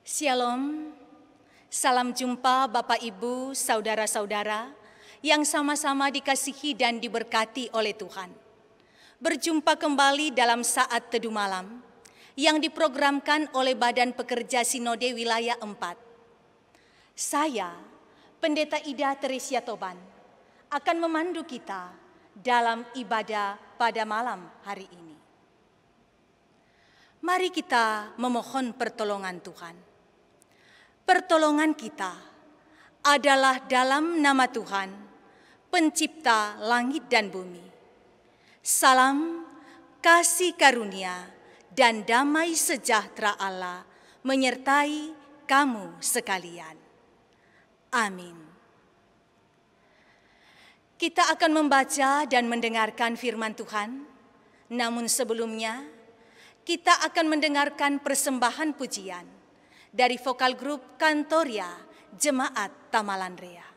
Shalom, salam jumpa Bapak Ibu, saudara-saudara yang sama-sama dikasihi dan diberkati oleh Tuhan. Berjumpa kembali dalam saat teduh malam yang diprogramkan oleh Badan Pekerja Sinode Wilayah 4. Saya, Pendeta Ida Teresia Toban, akan memandu kita dalam ibadah pada malam hari ini. Mari kita memohon pertolongan Tuhan. Pertolongan kita adalah dalam nama Tuhan, Pencipta langit dan bumi. Salam, kasih karunia, dan damai sejahtera Allah menyertai kamu sekalian. Amin. Kita akan membaca dan mendengarkan firman Tuhan, namun sebelumnya kita akan mendengarkan persembahan pujian dari vokal grup Kantoria Jemaat Tamalan Rea.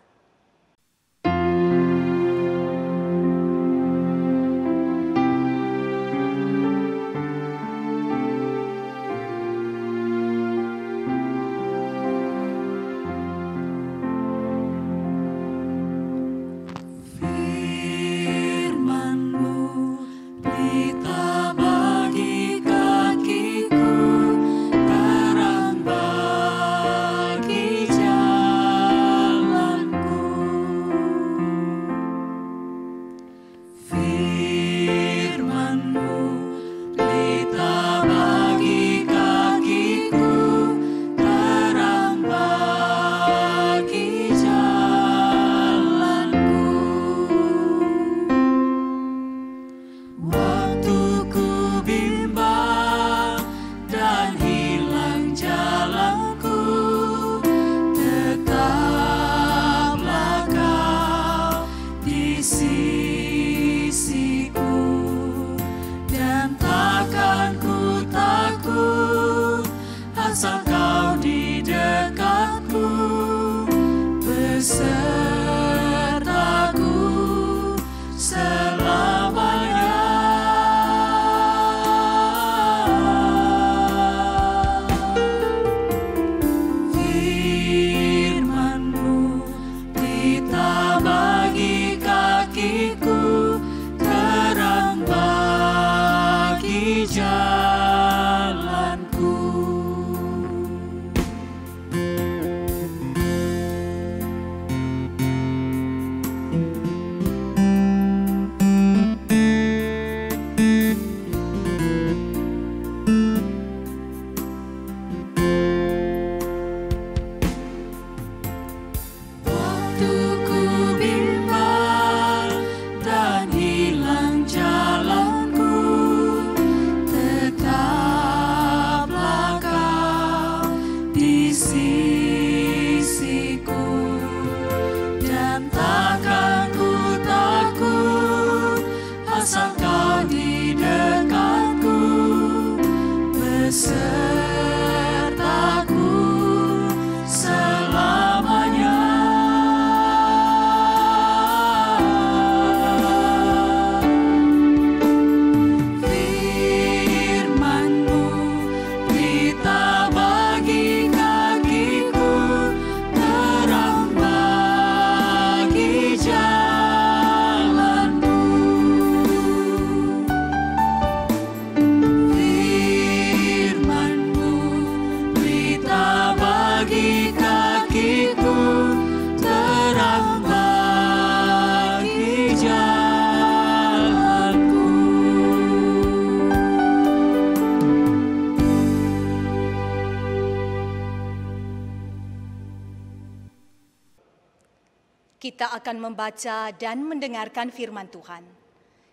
Kita akan membaca dan mendengarkan firman Tuhan.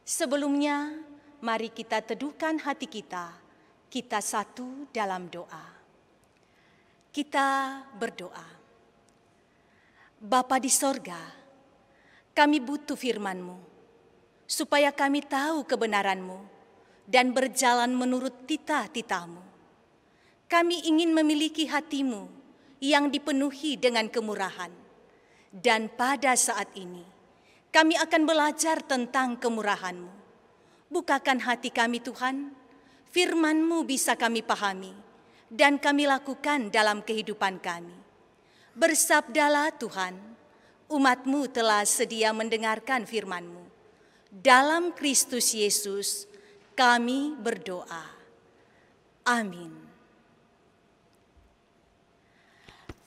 Sebelumnya, mari kita teduhkan hati kita. Kita satu dalam doa. Kita berdoa. Bapa di sorga, kami butuh firman-Mu, supaya kami tahu kebenaran-Mu dan berjalan menurut titah-titah-Mu. Kami ingin memiliki hati-Mu yang dipenuhi dengan kemurahan. Dan pada saat ini, kami akan belajar tentang kemurahan-Mu. Bukakan hati kami Tuhan, firman-Mu bisa kami pahami, dan kami lakukan dalam kehidupan kami. Bersabdalah Tuhan, umat-Mu telah sedia mendengarkan firman-Mu. Dalam Kristus Yesus kami berdoa. Amin.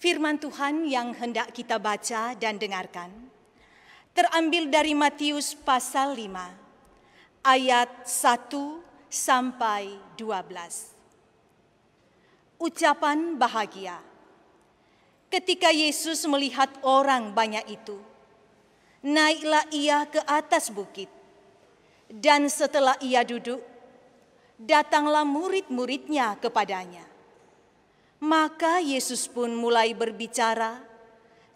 Firman Tuhan yang hendak kita baca dan dengarkan terambil dari Matius pasal 5 ayat 1 sampai 12. Ucapan bahagia. Ketika Yesus melihat orang banyak itu, naiklah ia ke atas bukit. Dan setelah ia duduk, datanglah murid-muridnya kepadanya. Maka Yesus pun mulai berbicara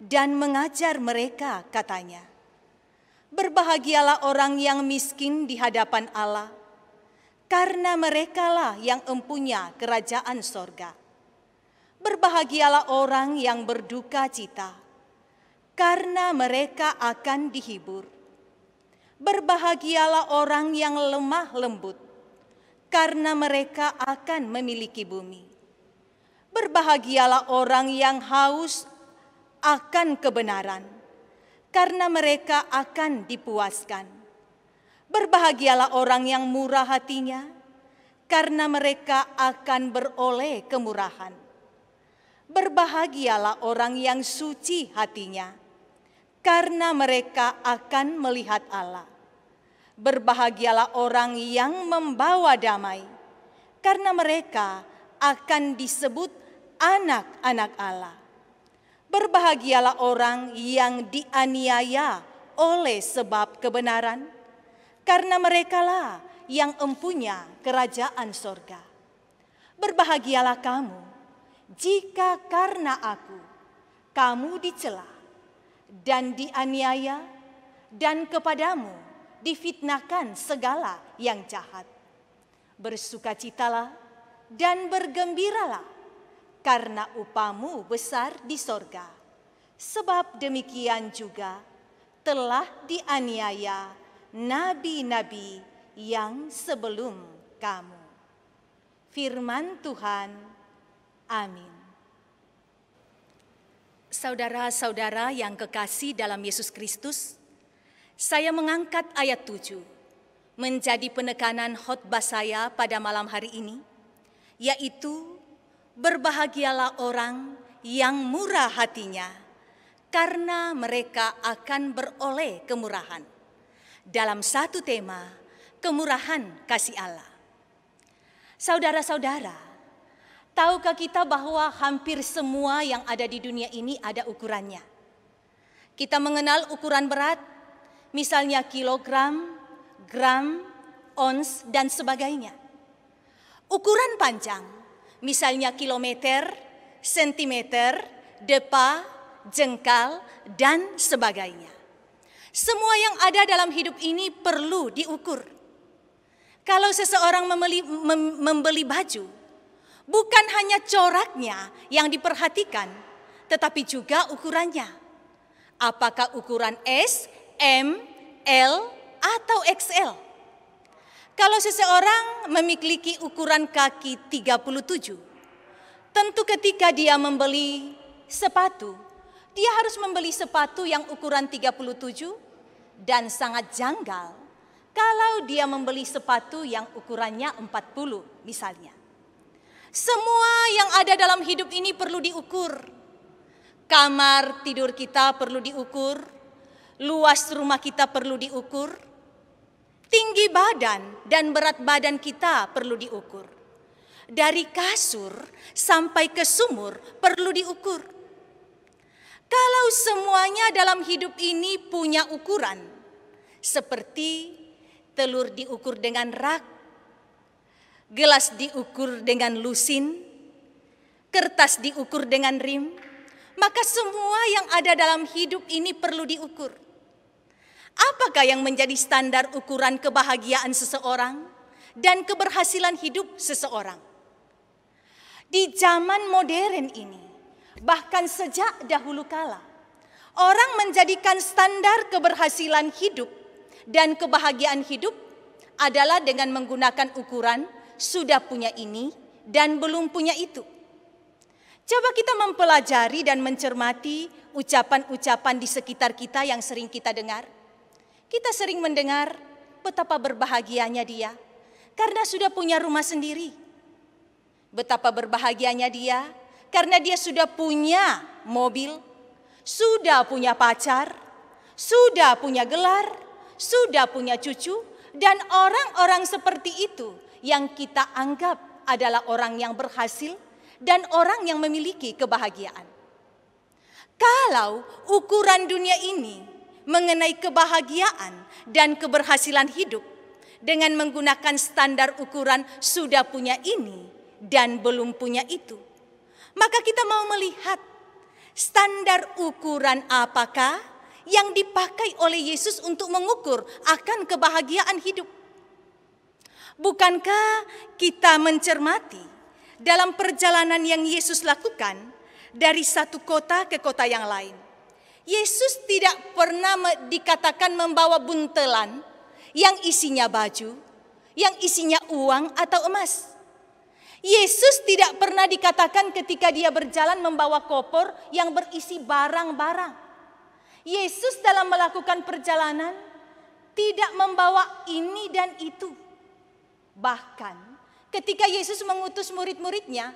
dan mengajar mereka, katanya, "Berbahagialah orang yang miskin di hadapan Allah, karena merekalah yang empunya kerajaan sorga. Berbahagialah orang yang berduka cita, karena mereka akan dihibur. Berbahagialah orang yang lemah lembut, karena mereka akan memiliki bumi. Berbahagialah orang yang haus akan kebenaran, karena mereka akan dipuaskan. Berbahagialah orang yang murah hatinya, karena mereka akan beroleh kemurahan. Berbahagialah orang yang suci hatinya, karena mereka akan melihat Allah. Berbahagialah orang yang membawa damai, karena mereka akan disebut anak-anak Allah. Berbahagialah orang yang dianiaya oleh sebab kebenaran, karena merekalah yang empunya kerajaan sorga. Berbahagialah kamu, jika karena aku, kamu dicela dan dianiaya, dan kepadamu difitnahkan segala yang jahat. Bersukacitalah dan bergembiralah, karena upamu besar di sorga. Sebab demikian juga telah dianiaya nabi-nabi yang sebelum kamu." Firman Tuhan. Amin. Saudara-saudara yang kekasih dalam Yesus Kristus, saya mengangkat ayat 7 menjadi penekanan khotbah saya pada malam hari ini, yaitu berbahagialah orang yang murah hatinya, karena mereka akan beroleh kemurahan. Dalam satu tema, kemurahan kasih Allah. Saudara-saudara, tahukah kita bahwa hampir semua yang ada di dunia ini ada ukurannya? Kita mengenal ukuran berat, misalnya kilogram, gram, ons, dan sebagainya. Ukuran panjang, misalnya kilometer, sentimeter, depa, jengkal, dan sebagainya. Semua yang ada dalam hidup ini perlu diukur. Kalau seseorang membeli baju, bukan hanya coraknya yang diperhatikan, tetapi juga ukurannya. Apakah ukuran S, M, L, atau XL? Kalau seseorang memiliki ukuran kaki 37, tentu ketika dia membeli sepatu, dia harus membeli sepatu yang ukuran 37 dan sangat janggal kalau dia membeli sepatu yang ukurannya 40 misalnya. Semua yang ada dalam hidup ini perlu diukur. Kamar tidur kita perlu diukur, luas rumah kita perlu diukur, tinggi badan dan berat badan kita perlu diukur. Dari kasur sampai ke sumur perlu diukur. Kalau semuanya dalam hidup ini punya ukuran, seperti telur diukur dengan rak, gelas diukur dengan lusin, kertas diukur dengan rim, maka semua yang ada dalam hidup ini perlu diukur. Apakah yang menjadi standar ukuran kebahagiaan seseorang dan keberhasilan hidup seseorang? Di zaman modern ini, bahkan sejak dahulu kala, orang menjadikan standar keberhasilan hidup dan kebahagiaan hidup adalah dengan menggunakan ukuran sudah punya ini dan belum punya itu. Coba kita mempelajari dan mencermati ucapan-ucapan di sekitar kita yang sering kita dengar. Kita sering mendengar betapa berbahagianya dia karena sudah punya rumah sendiri. Betapa berbahagianya dia karena dia sudah punya mobil, sudah punya pacar, sudah punya gelar, sudah punya cucu, dan orang-orang seperti itu yang kita anggap adalah orang yang berhasil dan orang yang memiliki kebahagiaan. Kalau ukuran dunia ini mengenai kebahagiaan dan keberhasilan hidup dengan menggunakan standar ukuran sudah punya ini dan belum punya itu, maka kita mau melihat standar ukuran apakah yang dipakai oleh Yesus untuk mengukur akan kebahagiaan hidup. Bukankah kita mencermati dalam perjalanan yang Yesus lakukan dari satu kota ke kota yang lain? Yesus tidak pernah dikatakan membawa buntelan yang isinya baju, yang isinya uang atau emas. Yesus tidak pernah dikatakan ketika dia berjalan membawa koper yang berisi barang-barang. Yesus dalam melakukan perjalanan tidak membawa ini dan itu. Bahkan ketika Yesus mengutus murid-muridnya,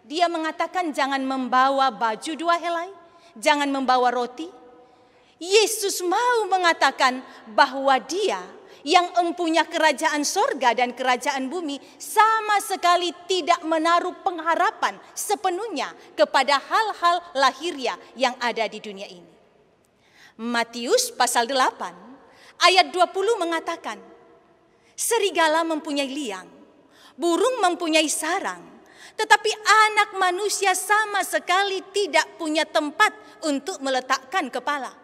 dia mengatakan jangan membawa baju 2 helai, jangan membawa roti. Yesus mau mengatakan bahwa dia yang empunya kerajaan sorga dan kerajaan bumi sama sekali tidak menaruh pengharapan sepenuhnya kepada hal-hal lahiriah yang ada di dunia ini. Matius pasal 8 ayat 20 mengatakan, serigala mempunyai liang, burung mempunyai sarang, tetapi anak manusia sama sekali tidak punya tempat untuk meletakkan kepala.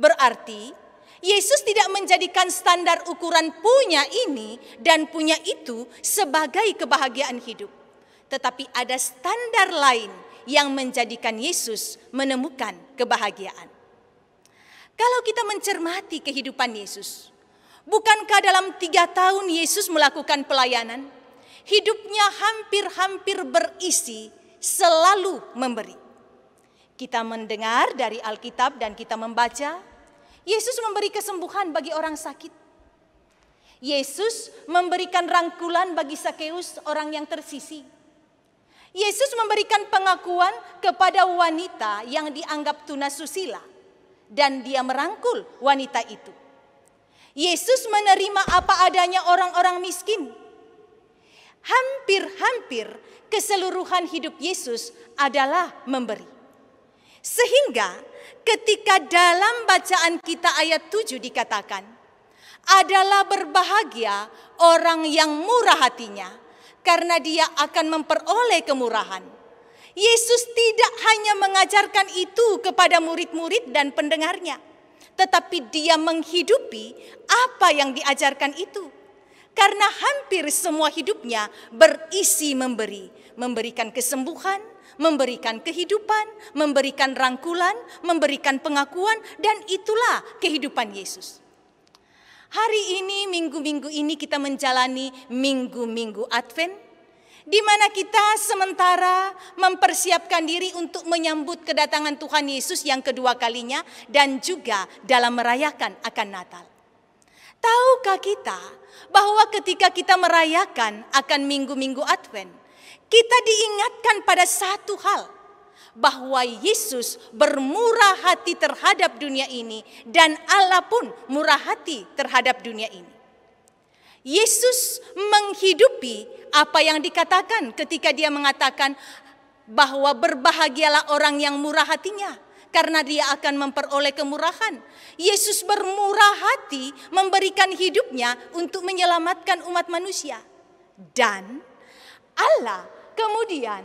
Berarti Yesus tidak menjadikan standar ukuran punya ini dan punya itu sebagai kebahagiaan hidup. Tetapi ada standar lain yang menjadikan Yesus menemukan kebahagiaan. Kalau kita mencermati kehidupan Yesus, bukankah dalam 3 tahun Yesus melakukan pelayanan, hidupnya hampir-hampir berisi selalu memberi. Kita mendengar dari Alkitab dan kita membaca, Yesus memberi kesembuhan bagi orang sakit. Yesus memberikan rangkulan bagi Sakeus, orang yang tersisi. Yesus memberikan pengakuan kepada wanita yang dianggap tunasusila, dan dia merangkul wanita itu. Yesus menerima apa adanya orang-orang miskin. Hampir-hampir keseluruhan hidup Yesus adalah memberi. Sehingga ketika dalam bacaan kita ayat 7 dikatakan, adalah berbahagia orang yang murah hatinya, karena dia akan memperoleh kemurahan. Yesus tidak hanya mengajarkan itu kepada murid-murid dan pendengarnya, tetapi dia menghidupi apa yang diajarkan itu. Karena hampir semua hidupnya berisi memberi, memberikan kesembuhan, memberikan kehidupan, memberikan rangkulan, memberikan pengakuan, dan itulah kehidupan Yesus. Hari ini, minggu-minggu ini kita menjalani minggu-minggu Advent, di mana kita sementara mempersiapkan diri untuk menyambut kedatangan Tuhan Yesus yang kedua kalinya dan juga dalam merayakan akan Natal. Tahukah kita bahwa ketika kita merayakan akan minggu-minggu Advent, kita diingatkan pada satu hal, bahwa Yesus bermurah hati terhadap dunia ini dan Allah pun murah hati terhadap dunia ini. Yesus menghidupi apa yang dikatakan ketika dia mengatakan bahwa berbahagialah orang yang murah hatinya, karena dia akan memperoleh kemurahan. Yesus bermurah hati memberikan hidupnya untuk menyelamatkan umat manusia. Dan Allah kemudian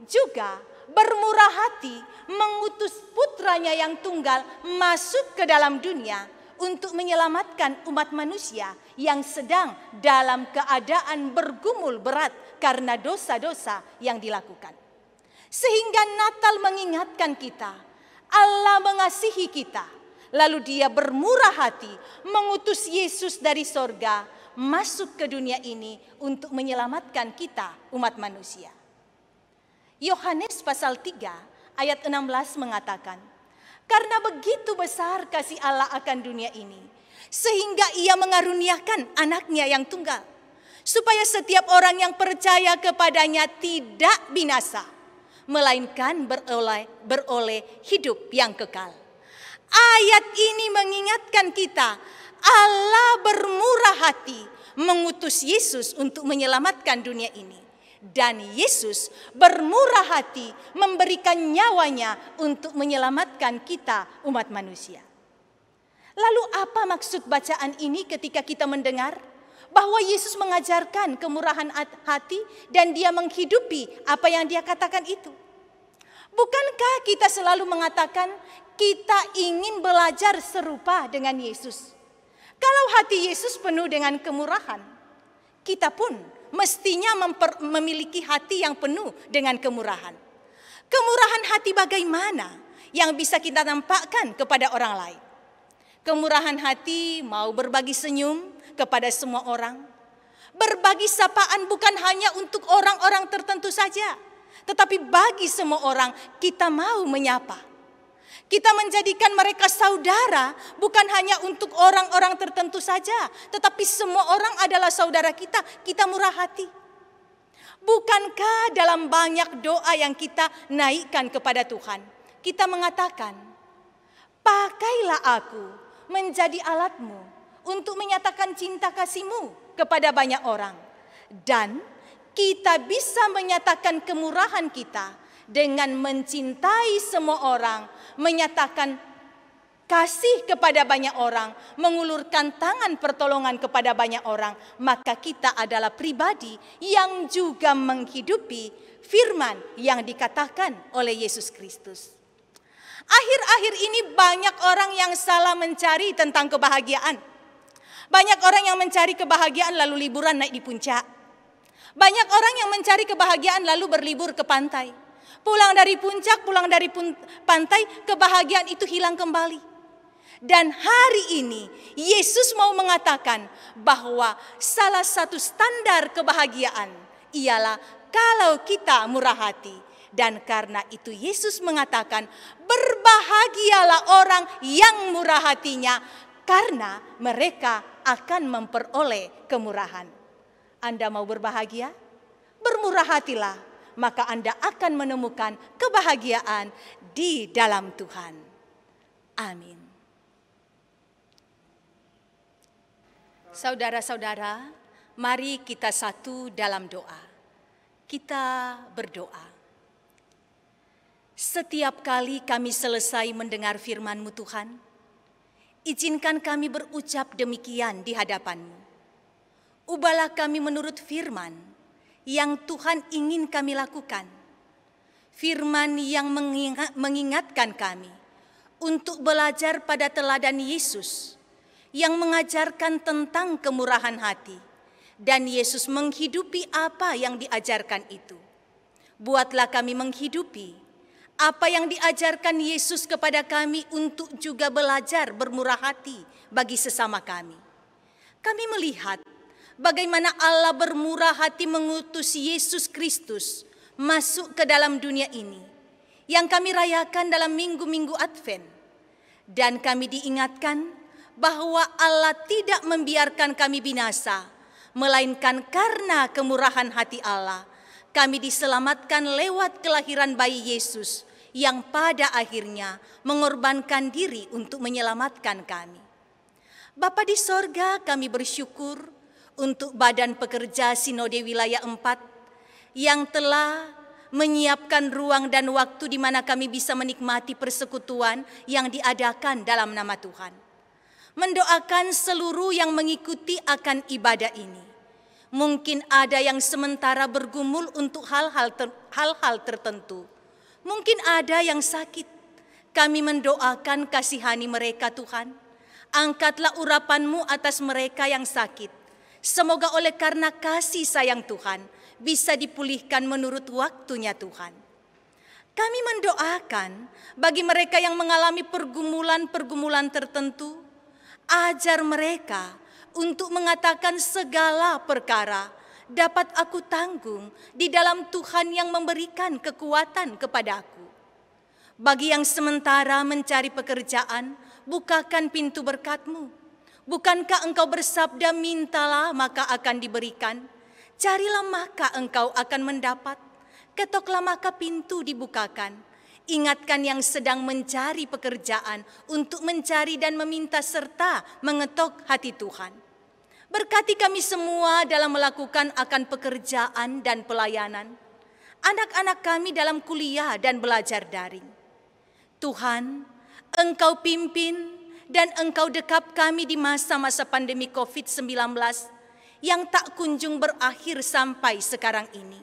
juga bermurah hati mengutus putranya yang tunggal masuk ke dalam dunia untuk menyelamatkan umat manusia yang sedang dalam keadaan bergumul berat karena dosa-dosa yang dilakukan. Sehingga Natal mengingatkan kita, Allah mengasihi kita, lalu dia bermurah hati mengutus Yesus dari sorga masuk ke dunia ini untuk menyelamatkan kita umat manusia. Yohanes pasal 3 ayat 16 mengatakan, "Karena begitu besar kasih Allah akan dunia ini, sehingga ia mengaruniakan anaknya yang tunggal, supaya setiap orang yang percaya kepadanya tidak binasa, melainkan beroleh hidup yang kekal." Ayat ini mengingatkan kita, Allah bermurah hati mengutus Yesus untuk menyelamatkan dunia ini. Dan Yesus bermurah hati memberikan nyawanya untuk menyelamatkan kita umat manusia. Lalu apa maksud bacaan ini ketika kita mendengar bahwa Yesus mengajarkan kemurahan hati dan dia menghidupi apa yang dia katakan itu? Bukankah kita selalu mengatakan kita ingin belajar serupa dengan Yesus? Kalau hati Yesus penuh dengan kemurahan, kita pun mestinya memiliki hati yang penuh dengan kemurahan. Kemurahan hati bagaimana yang bisa kita nampakkan kepada orang lain? Kemurahan hati mau berbagi senyum kepada semua orang. Berbagi sapaan bukan hanya untuk orang-orang tertentu saja, tetapi bagi semua orang kita mau menyapa. Kita menjadikan mereka saudara bukan hanya untuk orang-orang tertentu saja, tetapi semua orang adalah saudara kita. Kita murah hati. Bukankah dalam banyak doa yang kita naikkan kepada Tuhan, kita mengatakan, "Pakailah aku menjadi alatmu untuk menyatakan cinta kasih-Mu kepada banyak orang." Dan kita bisa menyatakan kemurahan kita dengan mencintai semua orang, menyatakan kasih kepada banyak orang, mengulurkan tangan pertolongan kepada banyak orang, maka kita adalah pribadi yang juga menghidupi firman yang dikatakan oleh Yesus Kristus. Akhir-akhir ini banyak orang yang salah mencari tentang kebahagiaan. Banyak orang yang mencari kebahagiaan lalu liburan naik di puncak. Banyak orang yang mencari kebahagiaan lalu berlibur ke pantai. Pulang dari puncak, pulang dari pantai, kebahagiaan itu hilang kembali. Dan hari ini Yesus mau mengatakan bahwa salah satu standar kebahagiaan ialah kalau kita murah hati. Dan karena itu Yesus mengatakan, berbahagialah orang yang murah hatinya karena mereka akan memperoleh kemurahan. Anda mau berbahagia? Bermurah hatilah, maka Anda akan menemukan kebahagiaan di dalam Tuhan. Amin. Saudara-saudara, mari kita satu dalam doa. Kita berdoa. Setiap kali kami selesai mendengar firman-Mu Tuhan, izinkan kami berucap demikian di hadapan-Mu. Ubahlah kami menurut firman yang Tuhan ingin kami lakukan. Firman yang mengingatkan kami untuk belajar pada teladan Yesus yang mengajarkan tentang kemurahan hati. Dan Yesus menghidupi apa yang diajarkan itu. Buatlah kami menghidupi apa yang diajarkan Yesus kepada kami untuk juga belajar bermurah hati bagi sesama kami. Kami melihat bagaimana Allah bermurah hati mengutus Yesus Kristus masuk ke dalam dunia ini yang kami rayakan dalam minggu-minggu Advent. Dan kami diingatkan bahwa Allah tidak membiarkan kami binasa, melainkan karena kemurahan hati Allah, kami diselamatkan lewat kelahiran bayi Yesus yang pada akhirnya mengorbankan diri untuk menyelamatkan kami. Bapa di sorga, kami bersyukur untuk Badan Pekerja Sinode Wilayah 4 yang telah menyiapkan ruang dan waktu di mana kami bisa menikmati persekutuan yang diadakan dalam nama Tuhan. Mendoakan seluruh yang mengikuti akan ibadah ini. Mungkin ada yang sementara bergumul untuk hal-hal tertentu. Mungkin ada yang sakit. Kami mendoakan kasihani mereka Tuhan. Angkatlah urapan-Mu atas mereka yang sakit. Semoga oleh karena kasih sayang Tuhan bisa dipulihkan menurut waktunya Tuhan. Kami mendoakan bagi mereka yang mengalami pergumulan-pergumulan tertentu. Ajar mereka untuk mengatakan segala perkara dapat aku tanggung di dalam Tuhan yang memberikan kekuatan kepadaku. Bagi yang sementara mencari pekerjaan, bukakan pintu berkat-Mu. Bukankah Engkau bersabda, mintalah maka akan diberikan, carilah maka engkau akan mendapat, ketoklah maka pintu dibukakan. Ingatkan yang sedang mencari pekerjaan untuk mencari dan meminta serta mengetok hati Tuhan. Berkati kami semua dalam melakukan akan pekerjaan dan pelayanan. Anak-anak kami dalam kuliah dan belajar daring. Tuhan, Engkau pimpin dan Engkau dekap kami di masa-masa pandemi COVID-19 yang tak kunjung berakhir sampai sekarang ini.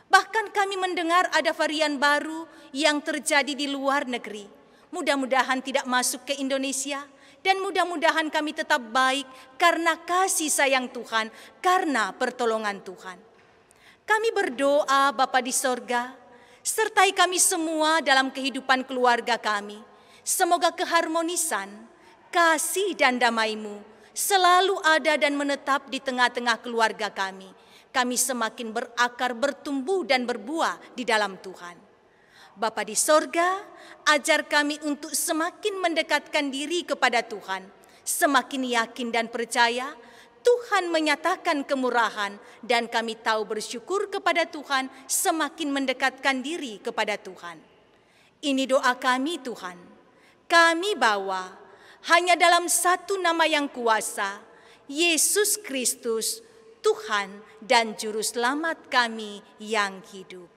Bahkan kami mendengar ada varian baru yang terjadi di luar negeri. Mudah-mudahan tidak masuk ke Indonesia. Dan mudah-mudahan kami tetap baik karena kasih sayang Tuhan, karena pertolongan Tuhan. Kami berdoa Bapa di sorga, sertai kami semua dalam kehidupan keluarga kami. Semoga keharmonisan, kasih dan damai-Mu selalu ada dan menetap di tengah-tengah keluarga kami. Kami semakin berakar, bertumbuh dan berbuah di dalam Tuhan. Bapa di sorga, ajar kami untuk semakin mendekatkan diri kepada Tuhan, semakin yakin dan percaya Tuhan menyatakan kemurahan, dan kami tahu bersyukur kepada Tuhan semakin mendekatkan diri kepada Tuhan. Ini doa kami Tuhan, kami bawa hanya dalam satu nama yang kuasa, Yesus Kristus, Tuhan dan Juru Selamat kami yang hidup.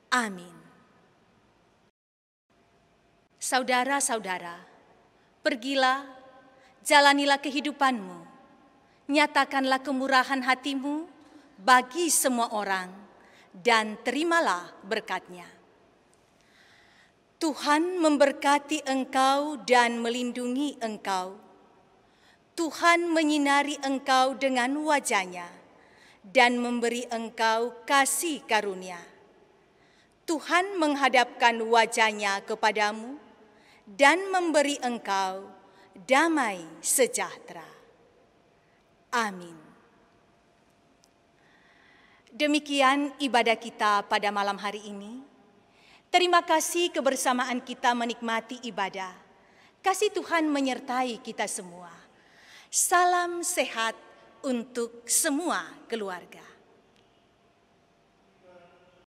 Amin. Saudara-saudara, pergilah, jalanilah kehidupanmu, nyatakanlah kemurahan hatimu bagi semua orang, dan terimalah berkat-Nya. Tuhan memberkati engkau dan melindungi engkau. Tuhan menyinari engkau dengan wajah-Nya dan memberi engkau kasih karunia. Tuhan menghadapkan wajah-Nya kepadamu dan memberi engkau damai sejahtera. Amin. Demikian ibadah kita pada malam hari ini. Terima kasih kebersamaan kita menikmati ibadah. Kasih Tuhan menyertai kita semua. Salam sehat untuk semua keluarga.